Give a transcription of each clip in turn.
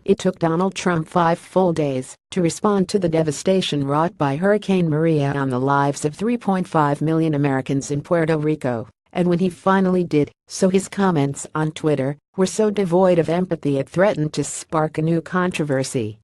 It took Donald Trump 5 full days to respond to the devastation wrought by Hurricane Maria on the lives of 3.5 million Americans in Puerto Rico, and when he finally did so, his comments on Twitter were so devoid of empathy it threatened to spark a new controversy.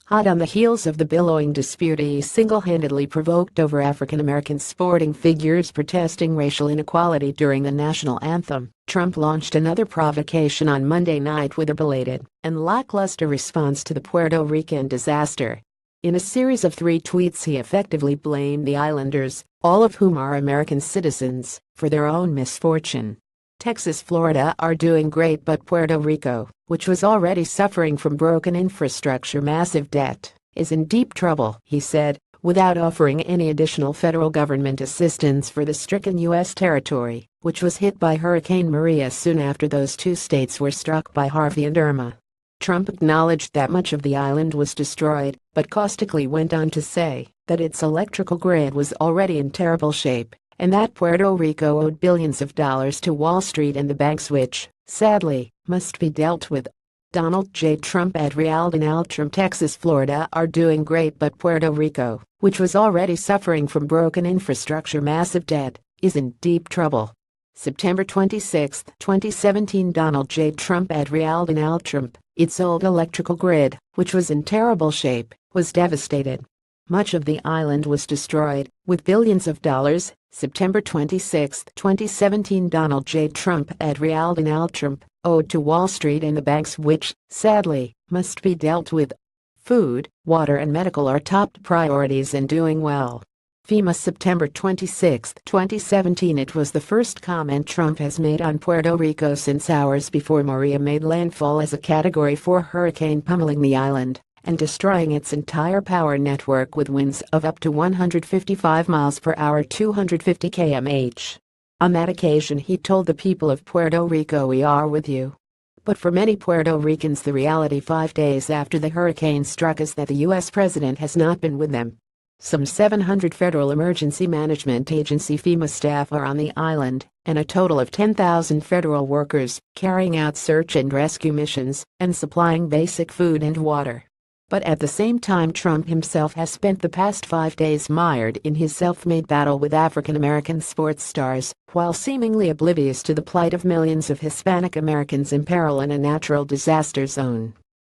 Hot on the heels of the billowing dispute he single-handedly provoked over African American sporting figures protesting racial inequality during the national anthem, Trump launched another provocation on Monday night with a belated and lackluster response to the Puerto Rican disaster. In a series of 3 tweets he effectively blamed the islanders, all of whom are American citizens, for their own misfortune. Texas, Florida are doing great, but Puerto Rico, which was already suffering from broken infrastructure, massive debt, is in deep trouble, he said, without offering any additional federal government assistance for the stricken U.S. territory, which was hit by Hurricane Maria soon after those 2 states were struck by Harvey and Irma. Trump acknowledged that much of the island was destroyed, but caustically went on to say that its electrical grid was already in terrible shape, and that Puerto Rico owed billions of dollars to Wall Street and the banks, which, sadly, must be dealt with. Donald J. Trump at Trump. Texas, Florida are doing great, but Puerto Rico, which was already suffering from broken infrastructure, massive debt, is in deep trouble. September 26, 2017. Donald J. Trump at Trump. Its old electrical grid, which was in terrible shape, was devastated. Much of the island was destroyed, with billions of dollars. September 26, 2017. Donald J. Trump at Trump. Owed to Wall Street and the banks, which, sadly, must be dealt with. Food, water and medical are top priorities and doing well. FEMA. September 26, 2017. It was the first comment Trump has made on Puerto Rico since hours before Maria made landfall as a Category 4 hurricane, pummeling the island and destroying its entire power network with winds of up to 155 miles per hour, 250 km/h. On that occasion he told the people of Puerto Rico, "We are with you." But for many Puerto Ricans, the reality 5 days after the hurricane struck is that the U.S. president has not been with them. Some 700 Federal Emergency Management Agency FEMA staff are on the island, and a total of 10,000 federal workers carrying out search and rescue missions and supplying basic food and water. But at the same time, Trump himself has spent the past 5 days mired in his self-made battle with African American sports stars, while seemingly oblivious to the plight of millions of Hispanic Americans in peril in a natural disaster zone.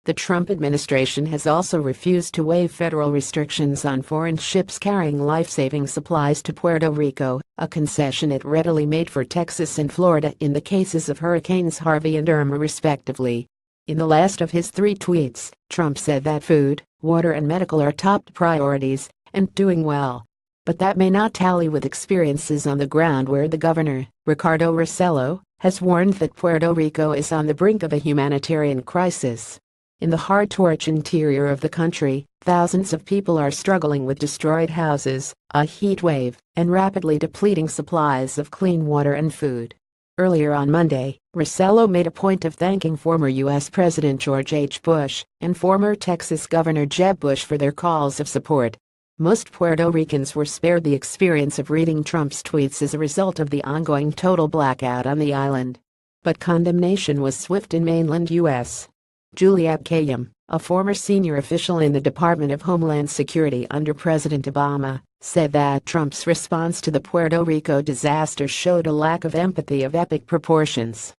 The Trump administration has also refused to waive federal restrictions on foreign ships carrying life-saving supplies to Puerto Rico, a concession it readily made for Texas and Florida in the cases of Hurricanes Harvey and Irma, respectively. In the last of his 3 tweets, Trump said that food, water and medical are top priorities and doing well. But that may not tally with experiences on the ground, where the governor, Ricardo Rossello, has warned that Puerto Rico is on the brink of a humanitarian crisis. In the hard-to-reach interior of the country, thousands of people are struggling with destroyed houses, a heat wave, and rapidly depleting supplies of clean water and food. Earlier on Monday, Rossello made a point of thanking former U.S. President George H. Bush and former Texas Governor Jeb Bush for their calls of support. Most Puerto Ricans were spared the experience of reading Trump's tweets as a result of the ongoing total blackout on the island. But condemnation was swift in mainland U.S. Juliette Kayyem, a former senior official in the Department of Homeland Security under President Obama, said that Trump's response to the Puerto Rico disaster showed a lack of empathy of epic proportions.